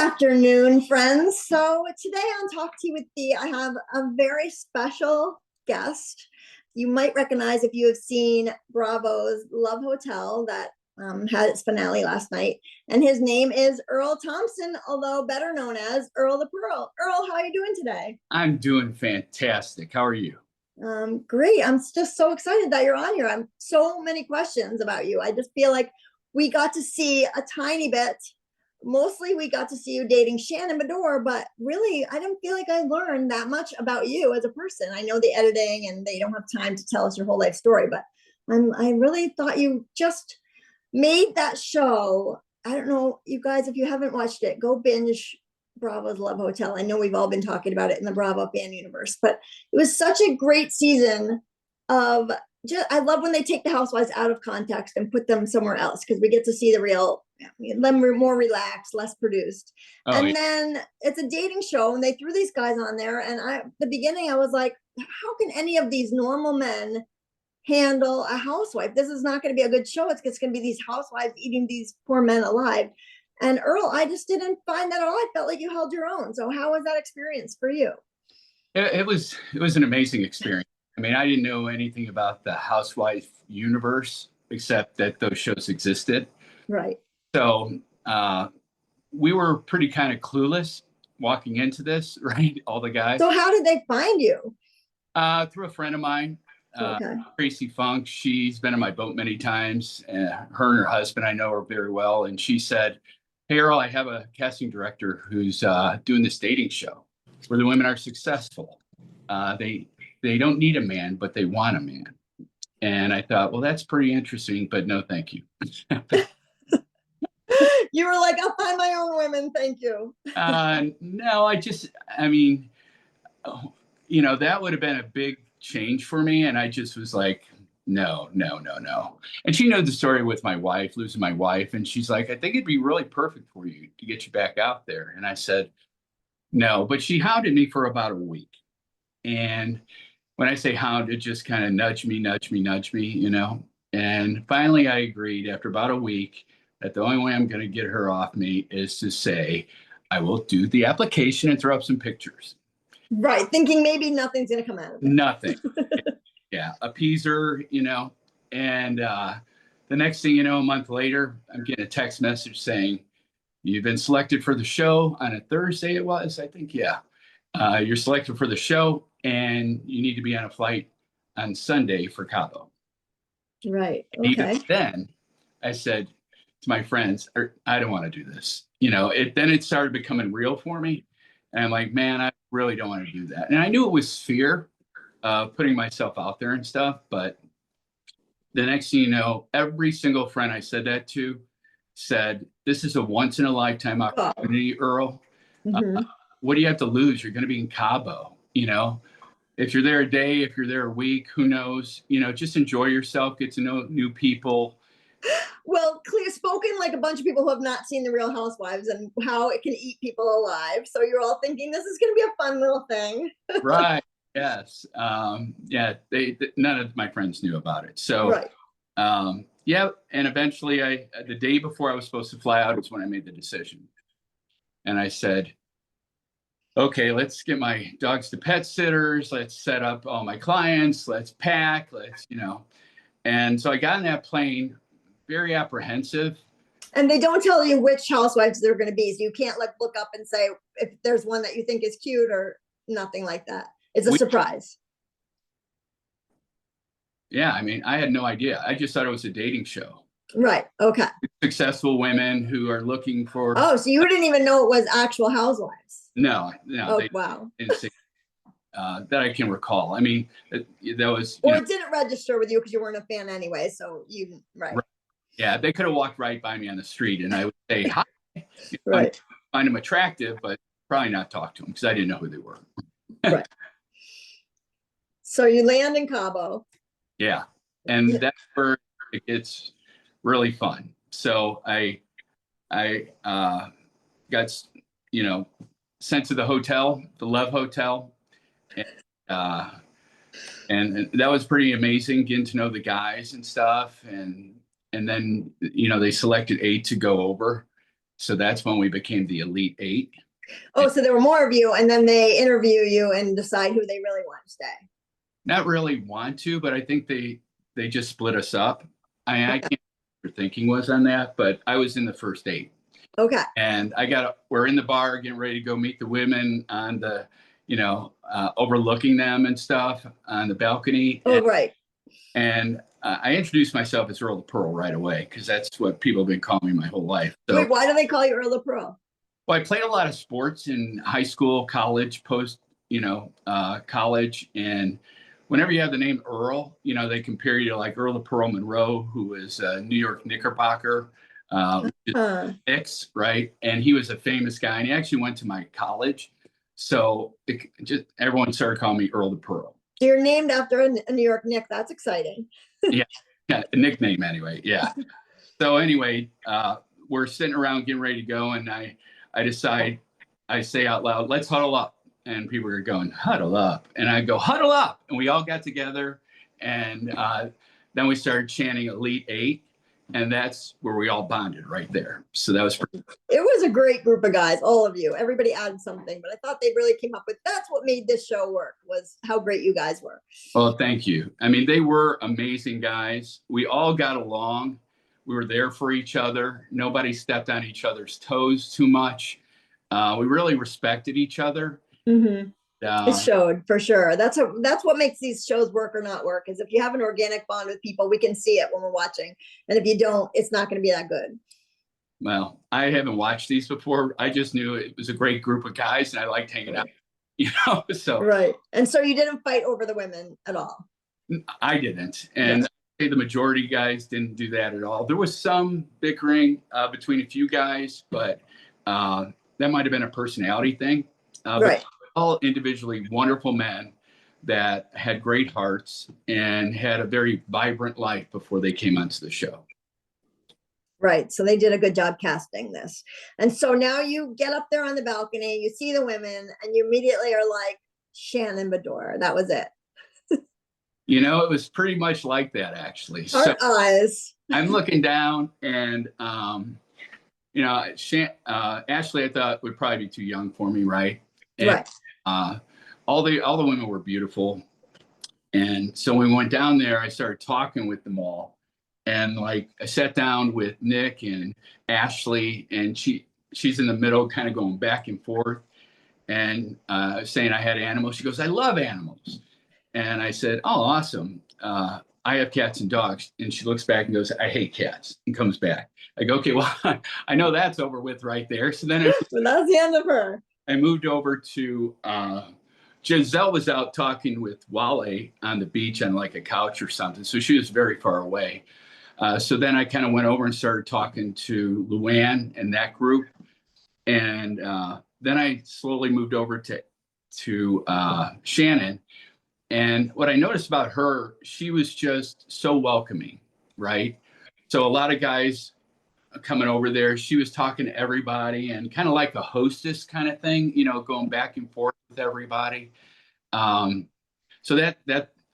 Afternoon, friends. So today on Talk Tea with Thee, I have a very special guest. You might recognize if you have seen Bravo's Love Hotel that had its finale last night. And his name is Earl Thompson, although better known as Earl the Pearl. Earl, how are you doing today? I'm doing fantastic. How are you? Great. I'm just so excited that you're on here. I'm so many questions about you. I just feel like we got to see a tiny bit. Mostly we got to see you dating Shannon Beador, but really I don't feel like I learned that much about you as a person. I know the editing and they don't have time to tell us your whole life story, but I really thought you just made that show. I don't know, you guys, if you haven't watched it, go binge Bravo's Love Hotel. I know we've all been talking about it in the Bravo fan universe, but it was such a great season of I love when they take the housewives out of context and put them somewhere else because we get to see the real, them more relaxed, less produced. Then it's a dating show and they threw these guys on there. And at the beginning, I was like, how can any of these normal men handle a housewife? This is not going to be a good show. It's going to be these housewives eating these poor men alive. And Earl, I just didn't find that at all. I felt like you held your own. So how was that experience for you? It was an amazing experience. I mean, I didn't know anything about the housewife universe except that those shows existed. Right. So we were pretty kind of clueless walking into this, right? All the guys. So how did they find you? Through a friend of mine, Okay. Tracy Funk. She's been on my boat many times. Her and her husband, I know her very well. And she said, "Hey, Earl, I have a casting director who's doing this dating show where the women are successful. They don't need a man, but they want a man." And I thought, well, that's pretty interesting, but no, thank you. You were like, I'll find my own women. Thank you. No, I mean, that would have been a big change for me. And I just was like, no. And she knows the story with my wife, losing my wife. And she's like, I think it'd be really perfect for you to get you back out there. And I said, no, but she hounded me for about a week. And when I say hound, it just kind of nudge me. And finally I agreed after about a week that the only way I'm going to get her off me is to say, I will do the application and throw up some pictures. Right. Thinking maybe nothing's going to come out of it. Nothing. Yeah. Appease her, and the next thing you know, a month later, I'm getting a text message saying, you've been selected for the show on a Thursday. It was, I think. Yeah. You're selected for the show and you need to be on a flight on Sunday for Cabo. Right. Okay. Even then, I said to my friends, I don't want to do this. It started becoming real for me. And I'm like, man, I really don't want to do that. And I knew it was fear of putting myself out there and stuff. But the next thing you know, every single friend I said that to said, this is a once in a lifetime opportunity, Earl. Mm-hmm. What do you have to lose? You're going to be in Cabo, if you're there a day, if you're there a week, who knows, just enjoy yourself, get to know new people. Well, clear spoken like a bunch of people who have not seen The Real Housewives and how it can eat people alive. So you're all thinking this is going to be a fun little thing. Right. Yes. Yeah. None of my friends knew about it. So, right. Yeah. And eventually the day before I was supposed to fly out is when I made the decision. And I said, okay, let's get my dogs to pet sitters. Let's set up all my clients. Let's pack. And so I got in that plane, very apprehensive. And they don't tell you which housewives they're going to be. So you can't look up and say if there's one that you think is cute or nothing like that. It's a surprise. Yeah. I mean, I had no idea. I just thought it was a dating show. Right. Okay. Successful women who are looking for. Oh, so you didn't even know it was actual housewives? No. Oh, wow. That I can recall. I mean, that was. Or it didn't register with you because you weren't a fan anyway. So right. Yeah, they could have walked right by me on the street and I would say hi. Right. Find them attractive, but probably not talk to them because I didn't know who they were. Right. So you land in Cabo. Yeah. And that's where it gets really fun. So I got, sent to the hotel, the Love Hotel. And that was pretty amazing, getting to know the guys and stuff. And then, they selected 8 to go over. So that's when we became the Elite Eight. Oh, so there were more of you, and then they interview you and decide who they really want to stay. Not really want to, but I think they just split us up. I can't remember what their thinking was on that, but I was in the first eight. Okay. And we're in the bar getting ready to go meet the women on the, overlooking them and stuff on the balcony. Oh, right. And I introduced myself as Earl the Pearl right away because that's what people have been calling me my whole life. So, wait, why do they call you Earl the Pearl? Well, I played a lot of sports in high school, college, college. And whenever you have the name Earl, they compare you to like Earl the Pearl Monroe, who was a New York Knickerbocker, Knicks, right? And he was a famous guy. And he actually went to my college. So everyone started calling me Earl the Pearl. You're named after a New York Knick. That's exciting. yeah, a nickname anyway. Yeah. So anyway, we're sitting around getting ready to go. And I say out loud, let's huddle up. And people are going, huddle up. And I go, huddle up. And we all got together. And then we started chanting Elite Eight. And that's where we all bonded right there. So that was pretty. It was a great group of guys, all of you. Everybody added something, but I thought they really came up with, that's what made this show work, was how great you guys were. Well, thank you. I mean, they were amazing guys. We all got along. We were there for each other. Nobody stepped on each other's toes too much. We really respected each other. Mm-hmm. It showed for sure. That's what makes these shows work or not work, is if you have an organic bond with people, we can see it when we're watching. And if you don't, it's not going to be that good. Well, I haven't watched these before. I just knew it was a great group of guys and I liked hanging out, so. Right. And so you didn't fight over the women at all? I didn't. And the majority guys didn't do that at all. There was some bickering between a few guys, but that might have been a personality thing. Right. All individually wonderful men that had great hearts and had a very vibrant life before they came onto the show. Right. So they did a good job casting this. And so now you get up there on the balcony, you see the women, and you immediately are like, Shannon Beador. That was it. It was pretty much like that, actually. Eyes. I'm looking down and, Ashley, I thought would probably be too young for me, right? And, right. All the women were beautiful. And so when we went down there, I started talking with them all. And I sat down with Nick and Ashley, and she's in the middle, kind of going back and forth and saying I had animals. She goes, I love animals. And I said, oh, awesome. I have cats and dogs. And she looks back and goes, I hate cats, and comes back. I go, okay, well, I know that's over with right there. So then that's the end of her. I moved over to Giselle was out talking with Wale on the beach on a couch or something. So she was very far away. So then I kind of went over and started talking to Luann and that group. And then I slowly moved over to Shannon. And what I noticed about her, she was just so welcoming, right? So a lot of guys coming over there, she was talking to everybody and kind of like a hostess kind of thing, going back and forth with everybody. So that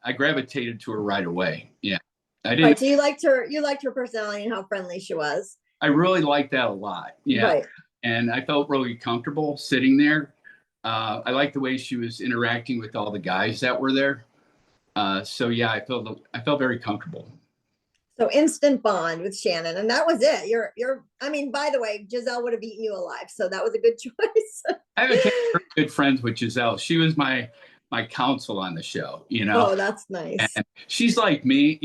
I gravitated to her right away. Yeah. I didn't. Right, so you liked her personality and how friendly she was. I really liked that a lot. Yeah. Right. And I felt really comfortable sitting there. I liked the way she was interacting with all the guys that were there. So yeah, I felt very comfortable. So instant bond with Shannon, and that was it. I mean, by the way, Giselle would have eaten you alive, so that was a good choice. I became very good friends with Giselle. She was my counsel on the show, Oh, that's nice. And she's like me,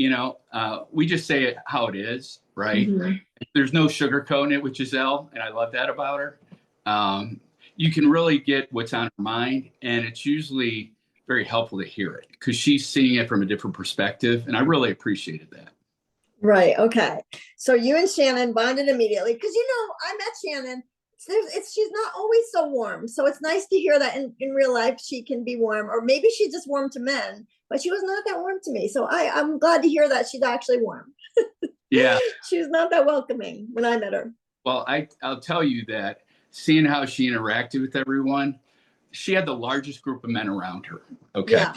we just say it how it is, right? Mm-hmm. There's no sugarcoating it with Giselle, and I love that about her. You can really get what's on her mind, and it's usually very helpful to hear it because she's seeing it from a different perspective, and I really appreciated that. Right. Okay. So you and Shannon bonded immediately because, I met Shannon. She's not always so warm. So it's nice to hear that in real life she can be warm, or maybe she's just warm to men, but she was not that warm to me. So I'm glad to hear that she's actually warm. Yeah. She was not that welcoming when I met her. Well, I'll tell you that seeing how she interacted with everyone, she had the largest group of men around her. Okay. Yeah.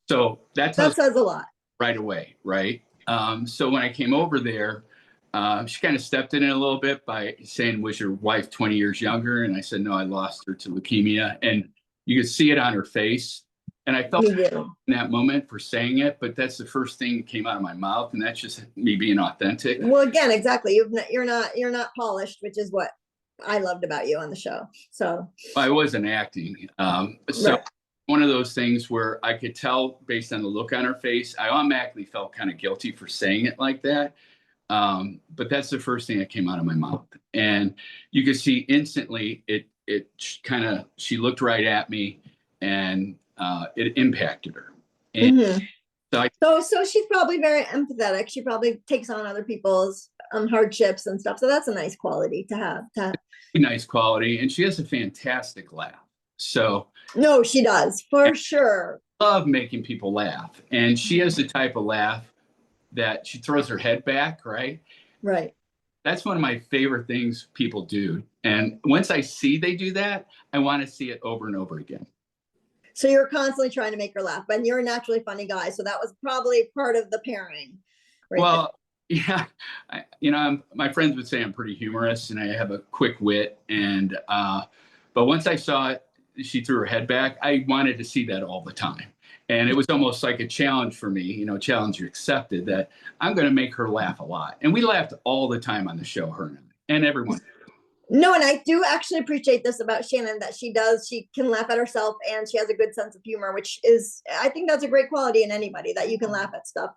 So that says a lot right away. Right. So when I came over there, She kind of stepped in it a little bit by saying, "Was your wife 20 years younger?" And I said, "No, I lost her to leukemia." And you could see it on her face. And I felt You do. in that moment for saying it, but that's the first thing that came out of my mouth. And that's just me being authentic. Well, again, exactly. You're not polished, which is what I loved about you on the show. So I wasn't acting. So right. one of those things where I could tell based on the look on her face, I automatically felt kind of guilty for saying it like that. But that's the first thing that came out of my mouth. And you could see instantly it kind of, she looked right at me and it impacted her. And Mhm. so I, So she's probably very empathetic. She probably takes on other people's hardships and stuff. So that's a nice quality to have. nice quality, and she has a fantastic laugh. So No, she does I for sure. love making people laugh. And she has the type of laugh that she throws her head back, right? Right. That's one of my favorite things people do. And once I see they do that, I want to see it over and over again. So you're constantly trying to make her laugh, and you're a naturally funny guy. So that was probably part of the pairing. Right. Well, yeah, my friends would say I'm pretty humorous and I have a quick wit. And, but once I saw it, she threw her head back. I wanted to see that all the time. And it was almost like a challenge for me, challenge accepted, that I'm going to make her laugh a lot. And we laughed all the time on the show, her and everyone. No, and I do actually appreciate this about Shannon, that she can laugh at herself and she has a good sense of humor, which is, I think that's a great quality in anybody, that you can laugh at stuff.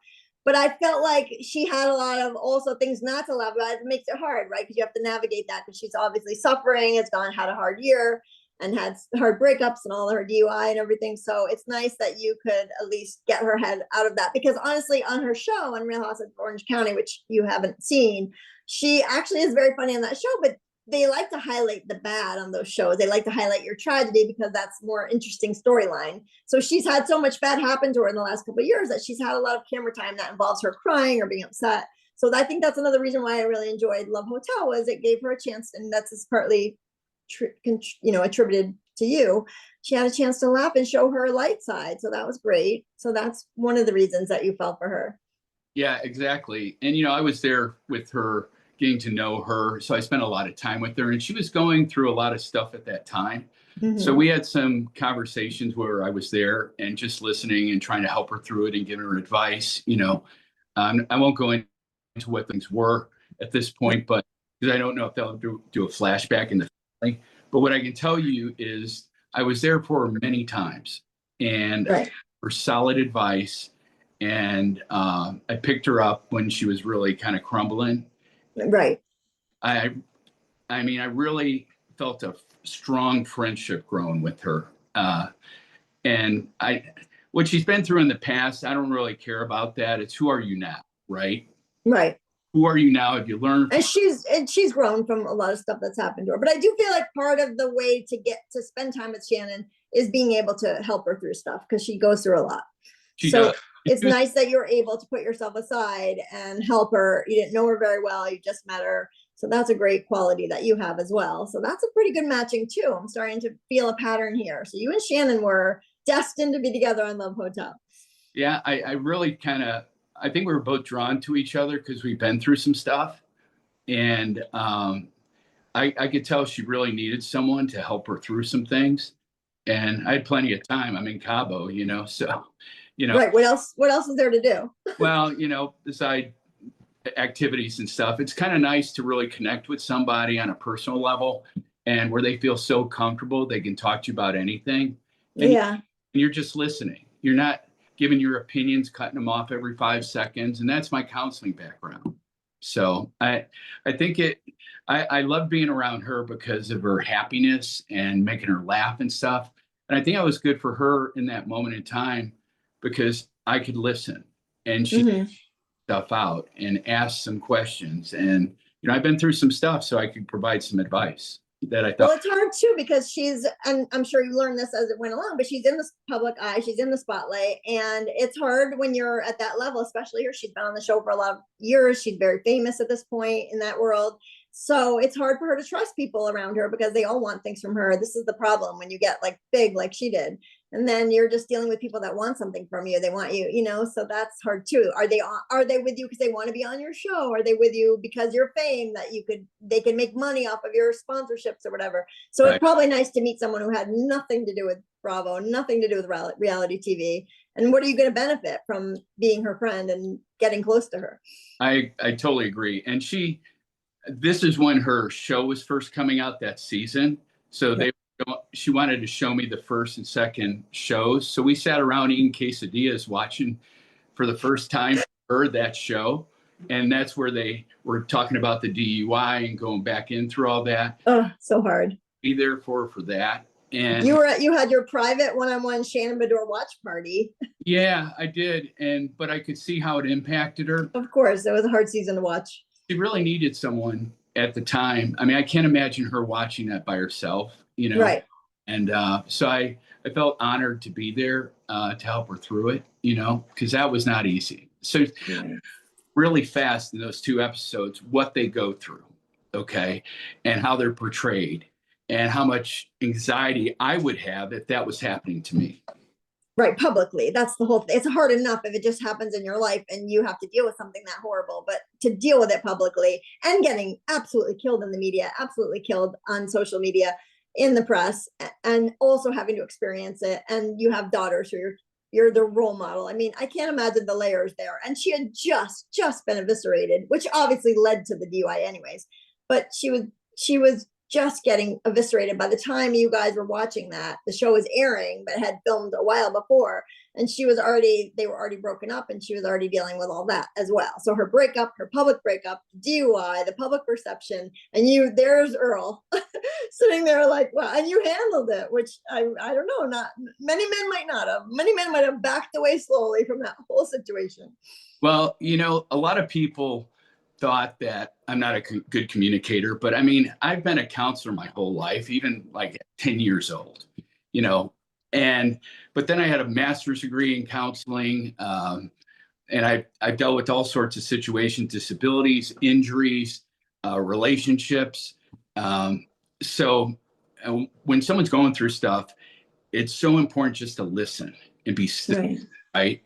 But I felt like she had a lot of also things not to laugh about. It makes it hard, right? Because you have to navigate that, because she's obviously suffering, had a hard year and had hard breakups and all her DUI and everything. So it's nice that you could at least get her head out of that, because honestly, on her show on Real House of Orange County, which you haven't seen, she actually is very funny on that show, but they like to highlight the bad on those shows. They like to highlight your tragedy because that's more interesting storyline. So she's had so much bad happen to her in the last couple of years that she's had a lot of camera time that involves her crying or being upset. So I think that's another reason why I really enjoyed Love Hotel, was it gave her a chance, and that's partly attributed to you. She had a chance to laugh and show her light side. So that was great. So that's one of the reasons that you felt for her. Yeah, exactly. And, I was there with her, getting to know her. So I spent a lot of time with her, and she was going through a lot of stuff at that time. Mm-hmm. So we had some conversations where I was there and just listening and trying to help her through it and giving her advice. I won't go into what things were at this point, but because I don't know if they'll do a flashback in the family. But what I can tell you is I was there for her many times, and right. for solid advice. And I picked her up when she was really kind of crumbling. Right. I mean, I really felt a strong friendship growing with her. And what she's been through in the past, I don't really care about that. It's who are you now, right? Right. Who are you now? Have you learned? And she's grown from a lot of stuff that's happened to her. But I do feel like part of the way to get to spend time with Shannon is being able to help her through stuff, because she goes through a lot. She does. It's nice that you're able to put yourself aside and help her. You didn't know her very well. You just met her. So that's a great quality that you have as well. So that's a pretty good matching too. I'm starting to feel a pattern here. So you and Shannon were destined to be together on Love Hotel. Yeah, I really I think we were both drawn to each other because we've been through some stuff. And I could tell she really needed someone to help her through some things. And I had plenty of time. I'm in Cabo, so, Right. What else is there to do? Well, beside activities and stuff, it's kind of nice to really connect with somebody on a personal level, and where they feel so comfortable, they can talk to you about anything. And yeah. You're just listening. You're not giving your opinions, cutting them off every 5 seconds. And that's my counseling background. So I think I love being around her because of her happiness and making her laugh and stuff. And I think I was good for her in that moment in time because I could listen, and she stuff out and ask some questions. And, I've been through some stuff, so I could provide some advice that I thought. Well, it's hard too, because and I'm sure you learned this as it went along, but she's in the public eye, she's in the spotlight, and it's hard when you're at that level, especially her. She's been on the show for a lot of years. She's very famous at this point in that world. So it's hard for her to trust people around her because they all want things from her. This is the problem when you get like big, like she did. And then you're just dealing with people that want something from you. They want you, so that's hard too. Are they with you because they want to be on your show? Are they with you because you're fame that they can make money off of your sponsorships or whatever? So Right. it's probably nice to meet someone who had nothing to do with Bravo, nothing to do with reality TV. And what are you going to benefit from being her friend and getting close to her? I totally agree. And this is when her show was first coming out that season. So she wanted to show me the first and second shows. So we sat around eating quesadillas, watching for the first time that show. And that's where they were talking about the DUI and going back in through all that. Oh, so hard. Be there for that. And you had your private one-on-one Shannon Beador watch party. Yeah, I did. But I could see how it impacted her. Of course, it was a hard season to watch. She really needed someone at the time. I mean, I can't imagine her watching that by herself, Right. And so I felt honored to be there to help her through it, because that was not easy. So really fast in those 2 episodes, what they go through, okay, and how they're portrayed and how much anxiety I would have if that was happening to me. Right, publicly. That's the whole thing. It's hard enough if it just happens in your life and you have to deal with something that horrible, but to deal with it publicly and getting absolutely killed in the media, absolutely killed on social media, in the press, and also having to experience it. And you have daughters who you're the role model. I mean, I can't imagine the layers there. And she had just been eviscerated, which obviously led to the DUI anyways, but she was just getting eviscerated by the time you guys were watching that. The show was airing, but had filmed a while before. And they were already broken up, and she was already dealing with all that as well. So her breakup, her public breakup, DUI, the public perception, and there's Earl sitting there like, wow, and you handled it, which I don't know, not many men might not have. Many men might have backed away slowly from that whole situation. Well, a lot of people thought that I'm not a good communicator, but I mean, I've been a counselor my whole life, even like at 10 years old, but then I had a master's degree in counseling. And I've dealt with all sorts of situations, disabilities, injuries, relationships. So when someone's going through stuff, it's so important just to listen and be still, right?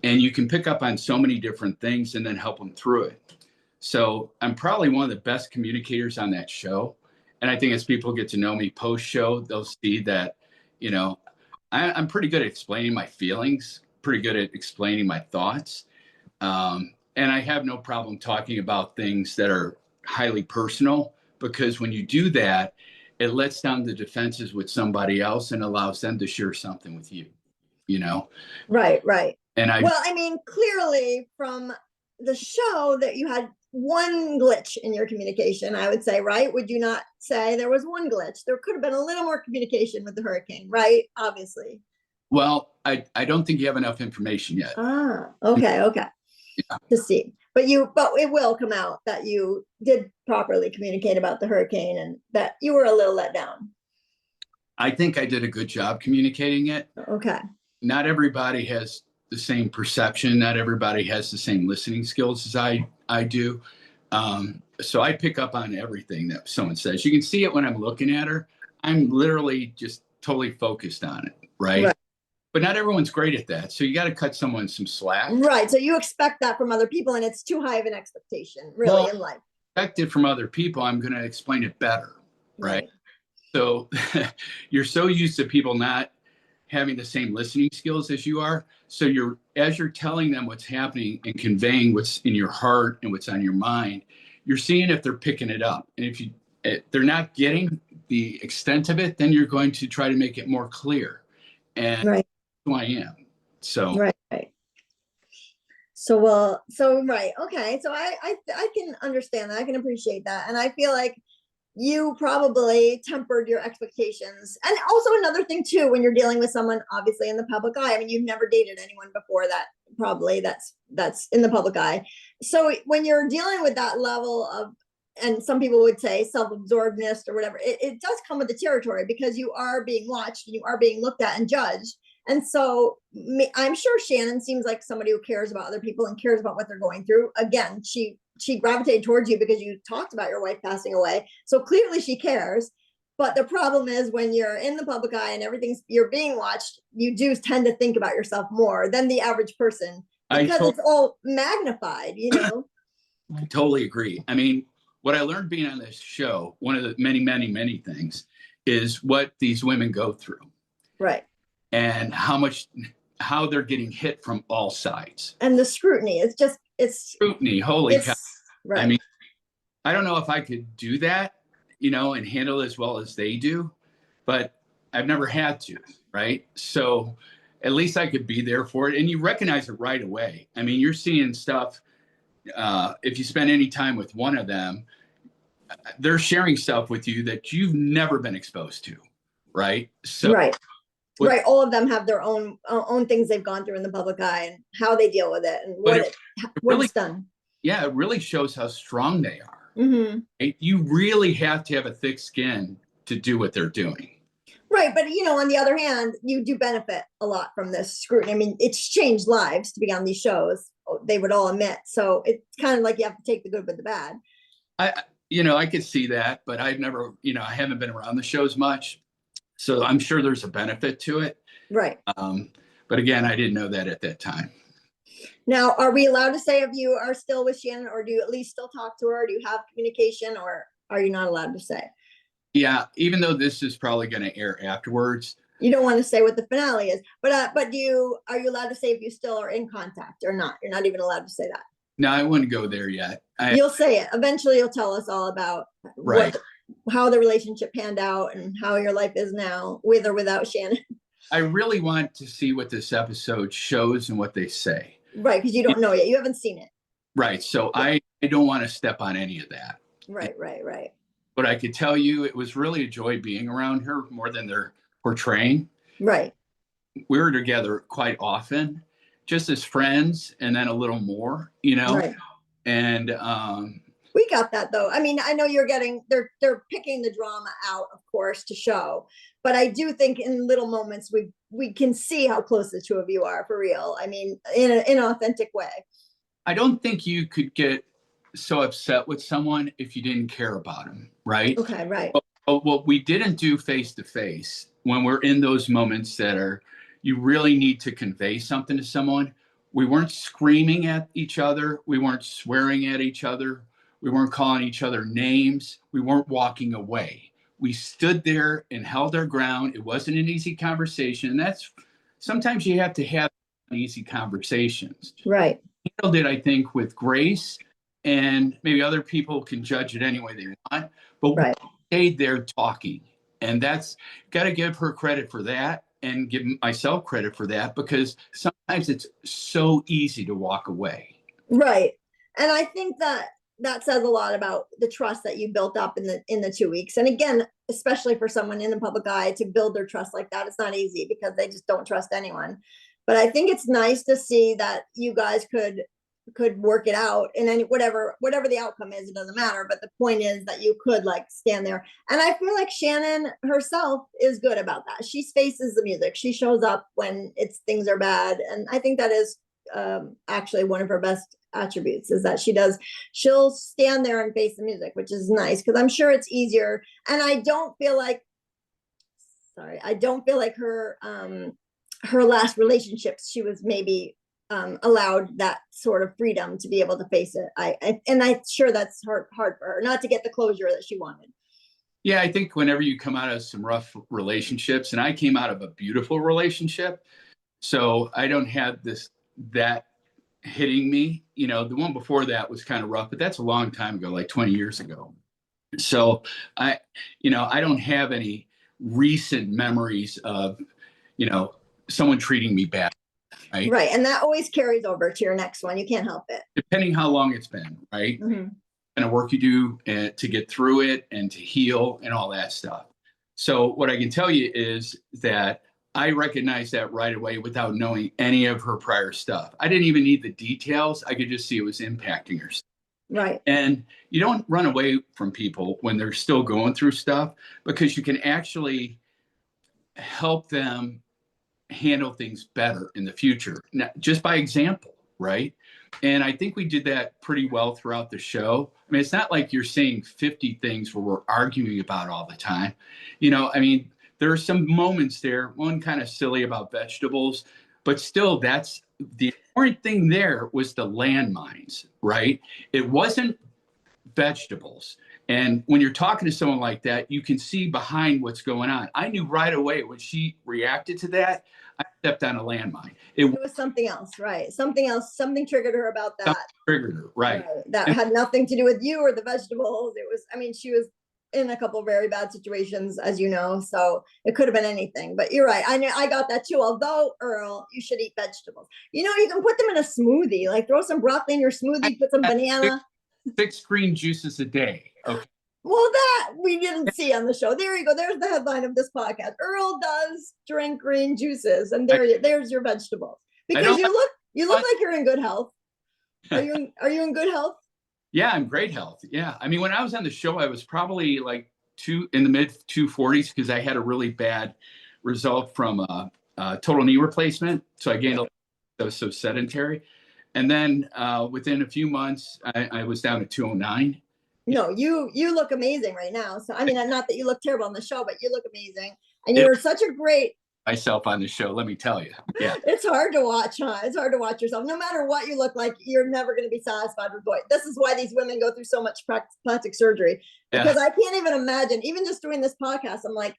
And you can pick up on so many different things and then help them through it. So I'm probably one of the best communicators on that show. And I think as people get to know me post-show, they'll see that, I'm pretty good at explaining my feelings, pretty good at explaining my thoughts. And I have no problem talking about things that are highly personal, because when you do that, it lets down the defenses with somebody else and allows them to share something with you, Right. And I mean, clearly from the show that you had one glitch in your communication, I would say, right? Would you not say there was one glitch? There could have been a little more communication with the hurricane, right? Obviously. Well, I don't think you have enough information yet. Okay. Yeah. To see. But it will come out that you did properly communicate about the hurricane and that you were a little let down. I think I did a good job communicating it. Okay. Not everybody has the same perception. Not everybody has the same listening skills as I do. So I pick up on everything that someone says. You can see it when I'm looking at her. I'm literally just totally focused on it, right? But not everyone's great at that. So you got to cut someone some slack. Right. So you expect that from other people, and it's too high of an expectation, really, in life. Expect it from other people. I'm going to explain it better, right? So you're so used to people not having the same listening skills as you are. So as you're telling them what's happening and conveying what's in your heart and what's on your mind, you're seeing if they're picking it up. And if they're not getting the extent of it, then you're going to try to make it more clear. And that's who I am. So right. So right. Okay. So I can understand that. I can appreciate that. And I feel like you probably tempered your expectations. And also another thing too, when you're dealing with someone obviously in the public eye, I mean, you've never dated anyone before that probably that's in the public eye. So when you're dealing with that level of, and some people would say self-absorbedness or whatever, it does come with the territory, because you are being watched and you are being looked at and judged. And so I'm sure Shannon seems like somebody who cares about other people and cares about what they're going through. Again, she gravitated towards you because you talked about your wife passing away. So clearly she cares. But the problem is when you're in the public eye and you're being watched, you do tend to think about yourself more than the average person because it's all magnified, you know? I totally agree. I mean, what I learned being on this show, one of the many, many, many things is what these women go through. Right. And how they're getting hit from all sides. And the scrutiny, it's scrutiny. Holy cow. Right. I mean, I don't know if I could do that, and handle it as well as they do, but I've never had to, right? So at least I could be there for it. And you recognize it right away. I mean, you're seeing stuff. If you spend any time with one of them, they're sharing stuff with you that you've never been exposed to, right? So right. Right. All of them have their own things they've gone through in the public eye and how they deal with it and what it's done. Yeah, it really shows how strong they are. Mm-hmm. Right? You really have to have a thick skin to do what they're doing. Right. But, on the other hand, you do benefit a lot from this scrutiny. I mean, it's changed lives to be on these shows. They would all admit. So it's kind of like you have to take the good with the bad. I could see that, but I've never, I haven't been around the shows much. So I'm sure there's a benefit to it. Right. But again, I didn't know that at that time. Now, are we allowed to say if you are still with Shannon, or do you at least still talk to her? Do you have communication, or are you not allowed to say? Yeah, even though this is probably going to air afterwards. You don't want to say what the finale is, but are you allowed to say if you still are in contact or not? You're not even allowed to say that. No, I wouldn't go there yet. You'll say it. Eventually you'll tell us all about how the relationship panned out and how your life is now with or without Shannon. I really want to see what this episode shows and what they say. Right, because you don't know yet. You haven't seen it. Right. So yeah. I don't want to step on any of that. Right. But I could tell you it was really a joy being around her more than they're portraying. Right. We were together quite often, just as friends, and then a little more, Right. And we got that though. I mean, I know they're picking the drama out, of course, to show, but I do think in little moments we can see how close the two of you are for real. I mean, in an authentic way. I don't think you could get so upset with someone if you didn't care about them, right? Okay, right. But what we didn't do face to face, when we're in those moments you really need to convey something to someone, we weren't screaming at each other. We weren't swearing at each other. We weren't calling each other names. We weren't walking away. We stood there and held our ground. It wasn't an easy conversation. And sometimes you have to have easy conversations. Right. Handled it, I think, with grace, and maybe other people can judge it any way they want. But we stayed there talking, and that's got to give her credit for that, and give myself credit for that, because sometimes it's so easy to walk away. Right. And I think that says a lot about the trust that you built up in the 2 weeks. And again, especially for someone in the public eye to build their trust like that, it's not easy because they just don't trust anyone. But I think it's nice to see that you guys could work it out, and then whatever the outcome is, it doesn't matter. But the point is that you could stand there. And I feel like Shannon herself is good about that. She faces the music. She shows up when things are bad. And I think that is actually one of her best attributes, is that she'll stand there and face the music, which is nice, because I'm sure it's easier. And I don't feel like her last relationships, she was maybe allowed that sort of freedom to be able to face it. I'm sure that's hard for her not to get the closure that she wanted. Yeah, I think whenever you come out of some rough relationships, and I came out of a beautiful relationship, so I don't have that hitting me. The one before that was kind of rough, but that's a long time ago, like 20 years ago. So I don't have any recent memories of, someone treating me bad. Right. And that always carries over to your next one. You can't help it. Depending how long it's been, right? Mm-hmm. And the work you do to get through it and to heal and all that stuff. So what I can tell you is that I recognized that right away without knowing any of her prior stuff. I didn't even need the details. I could just see it was impacting her. Right. And you don't run away from people when they're still going through stuff, because you can actually help them handle things better in the future, just by example. right? And I think we did that pretty well throughout the show. I mean, it's not like you're saying 50 things where we're arguing about all the time. I mean, there are some moments there, one kind of silly about vegetables, but still, that's the important thing there was the landmines, right? It wasn't vegetables. And when you're talking to someone like that, you can see behind what's going on. I knew right away when she reacted to that, I stepped on a landmine. It was something else, right? Something else, something triggered her about that. Triggered her, right. That had nothing to do with you or the vegetables. It was, I mean, she was in a couple of very bad situations, as you know, so it could have been anything. But you're right. I got that too. Although, Earl, you should eat vegetables. You can put them in a smoothie, like throw some broccoli in your smoothie, put some banana. 6 green juices a day. Okay. Well, that we didn't see on the show. There you go. There's the headline of this podcast. Earl does drink green juices, and there's your vegetables. Because you look like you're in good health. Are you in good health? Yeah, I'm great health. Yeah. I mean, when I was on the show, I was probably like in the mid 240s because I had a really bad result from total knee replacement. So I gained I was so sedentary. And then within a few months, I was down to 209. No, you look amazing right now. So, I mean, not that you look terrible on the show, but you look amazing. And you're such a great... myself on the show, let me tell you. Yeah. It's hard to watch, huh? It's hard to watch yourself. No matter what you look like, you're never going to be satisfied with voice. This is why these women go through so much plastic surgery. Because I can't even imagine, even just doing this podcast, I'm like,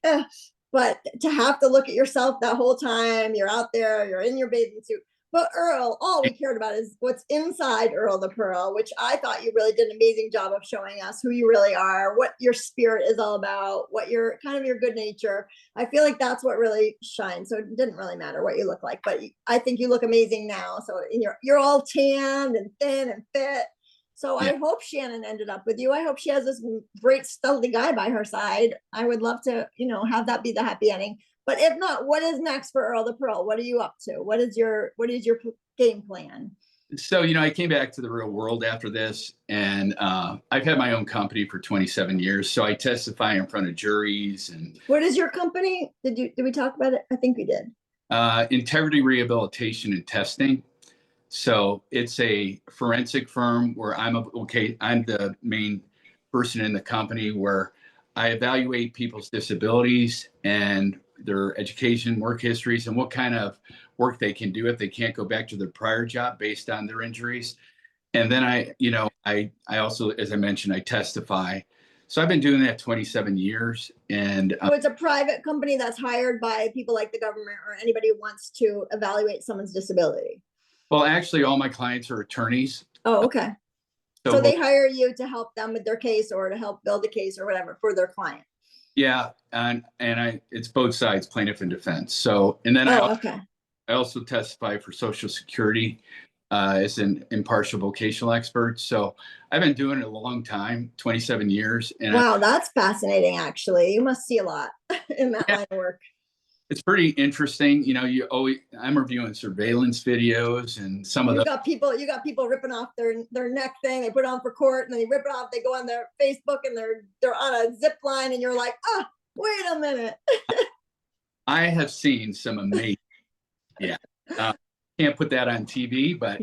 but to have to look at yourself that whole time, you're out there, you're in your bathing suit. But Earl, all we cared about is what's inside Earl the Pearl, which I thought you really did an amazing job of showing us who you really are, what your spirit is all about, what your kind of your good nature. I feel like that's what really shines. So it didn't really matter what you look like, but I think you look amazing now. So you're all tanned and thin and fit. So I hope Shannon ended up with you. I hope she has this great stealthy guy by her side. I would love to, have that be the happy ending. But if not, what is next for Earl the Pearl? What are you up to? What is your game plan? So, I came back to the real world after this, and I've had my own company for 27 years. So I testify in front of juries. And what is your company? Did we talk about it? I think we did. Integrity Rehabilitation and Testing. So it's a forensic firm where I'm the main person in the company where I evaluate people's disabilities and their education, work histories, and what kind of work they can do if they can't go back to their prior job based on their injuries. And then I also, as I mentioned, I testify. So I've been doing that 27 years. And so it's a private company that's hired by people like the government or anybody who wants to evaluate someone's disability. Well, actually, all my clients are attorneys. Oh, okay. So they hire you to help them with their case or to help build a case or whatever for their client. Yeah, and it's both sides, plaintiff and defense. So, and then I also testify for Social Security as an impartial vocational expert. So I've been doing it a long time, 27 years. And wow, that's fascinating. Actually, you must see a lot in that line of work. It's pretty interesting. I'm reviewing surveillance videos and some of you got people ripping off their neck thing. They put it on for court and then they rip it off. They go on their Facebook and they're on a zip line and you're like, wait a minute. I have seen some amazing. Yeah. Can't put that on TV, but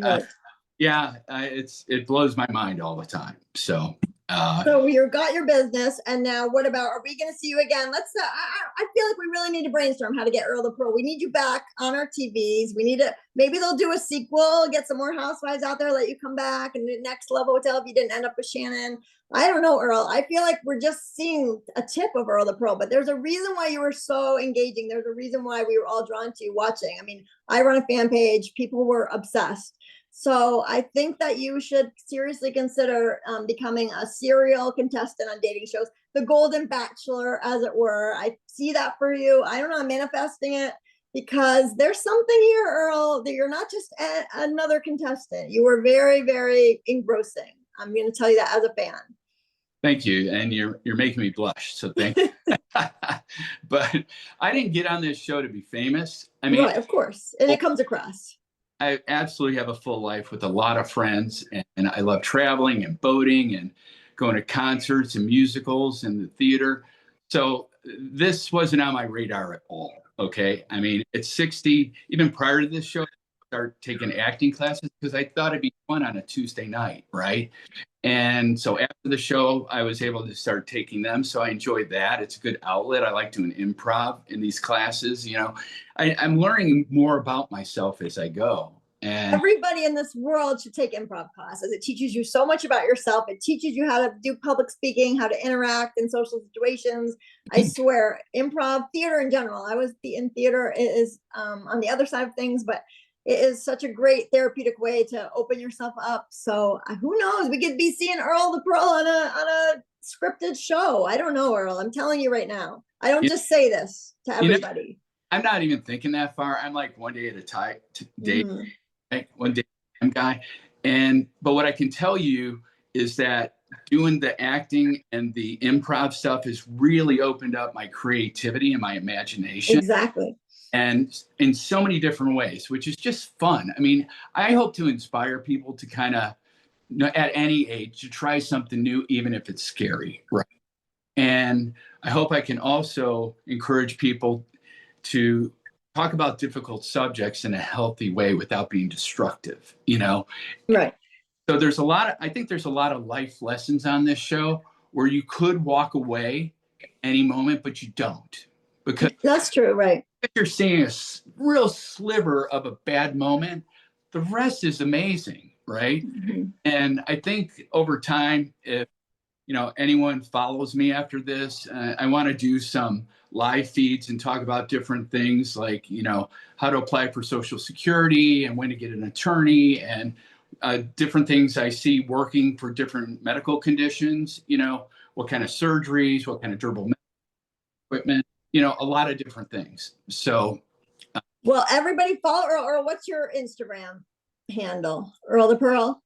it blows my mind all the time. So you got your business, and now what about? Are we going to see you again? Let's. I feel like we really need to brainstorm how to get Earl the Pearl. We need you back on our TVs. We need to. Maybe they'll do a sequel, get some more housewives out there, let you come back, and the Next Level Hotel if you didn't end up with Shannon. I don't know, Earl. I feel like we're just seeing a tip of Earl the Pearl, but there's a reason why you were so engaging. There's a reason why we were all drawn to you watching. I mean, I run a fan page. People were obsessed. So I think that you should seriously consider becoming a serial contestant on dating shows, the Golden Bachelor, as it were. I see that for you. I don't know, I'm manifesting it because there's something here, Earl, that you're not just another contestant. You were very, very engrossing. I'm going to tell you that as a fan. Thank you. And you're making me blush. So thank you. But I didn't get on this show to be famous. I mean, right, of course. And it comes across. I absolutely have a full life with a lot of friends, and I love traveling and boating and going to concerts and musicals and the theater. So this wasn't on my radar at all. Okay. I mean, at 60, even prior to this show, start taking acting classes because I thought it'd be fun on a Tuesday night, right? And so after the show, I was able to start taking them. So I enjoyed that. It's a good outlet. I like doing improv in these classes. I'm learning more about myself as I go. And everybody in this world should take improv classes. It teaches you so much about yourself. It teaches you how to do public speaking, how to interact in social situations. I swear, improv, theater in general. I was in theater. It is on the other side of things, but it is such a great therapeutic way to open yourself up. So who knows? We could be seeing Earl the Pearl on a scripted show. I don't know, Earl. I'm telling you right now. I don't just say this to everybody. I'm not even thinking that far. I'm like one day at a time. One day guy. But what I can tell you is that doing the acting and the improv stuff has really opened up my creativity and my imagination. Exactly. And in so many different ways, which is just fun. I mean, I hope to inspire people to kind of, at any age, to try something new, even if it's scary. Right. And I hope I can also encourage people to talk about difficult subjects in a healthy way without being destructive, Right. So I think there's a lot of life lessons on this show where you could walk away any moment, but you don't, because that's true. Right. if you're seeing a real sliver of a bad moment, the rest is amazing. Right. Mm-hmm. And I think over time, if anyone follows me after this, I want to do some live feeds and talk about different things like, how to apply for Social Security and when to get an attorney and different things I see working for different medical conditions, what kind of surgeries, what kind of durable equipment, a lot of different things. So. Well, everybody follow Earl. What's your Instagram handle? Earl the Pearl?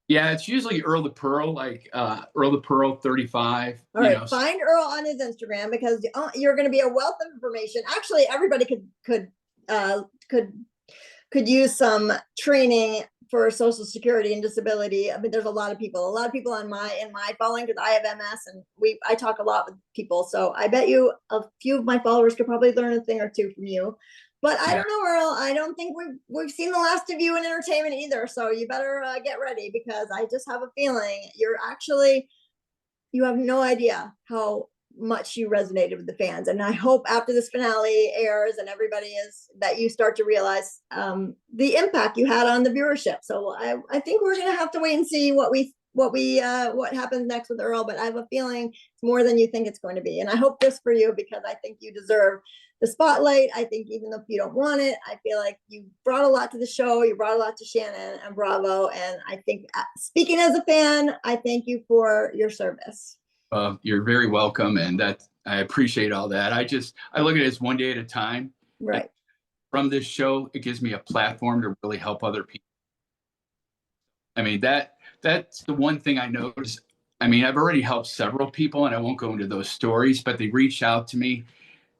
Yeah, it's usually Earl the Pearl, like Earl the Pearl 35. All right, find Earl on his Instagram because you're going to be a wealth of information. Actually, everybody could use some training for Social Security and disability. I mean, there's a lot of people in my following because I have MS and I talk a lot with people. So I bet you a few of my followers could probably learn a thing or two from you. But I don't know, Earl. I don't think we've seen the last of you in entertainment either. So you better get ready because I just have a feeling you have no idea how much you resonated with the fans. And I hope after this finale airs and that you start to realize the impact you had on the viewership. So I think we're going to have to wait and see what happens next with Earl, but I have a feeling it's more than you think it's going to be. And I hope this for you because I think you deserve the spotlight. I think even if you don't want it, I feel like you brought a lot to the show. You brought a lot to Shannon, and bravo. And I think speaking as a fan, I thank you for your service. You're very welcome. And I appreciate all that. I look at it as one day at a time. Right. And from this show, it gives me a platform to really help other people. I mean, that's the one thing I noticed. I mean, I've already helped several people and I won't go into those stories, but they reached out to me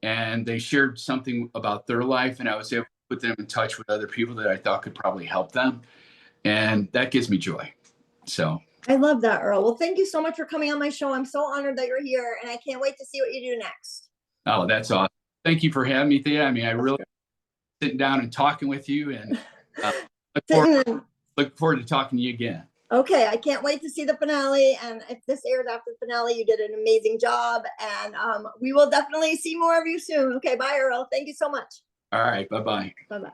and they shared something about their life. And I was able to put them in touch with other people that I thought could probably help them. And that gives me joy. So I love that, Earl. Well, thank you so much for coming on my show. I'm so honored that you're here and I can't wait to see what you do next. Oh, that's awesome. Thank you for having me, Thea. I mean, I really sitting down and talking with you and look forward to talking to you again. Okay, I can't wait to see the finale. And if this airs after the finale, you did an amazing job. And we will definitely see more of you soon. Okay, bye, Earl. Thank you so much. All right, bye-bye. Bye-bye.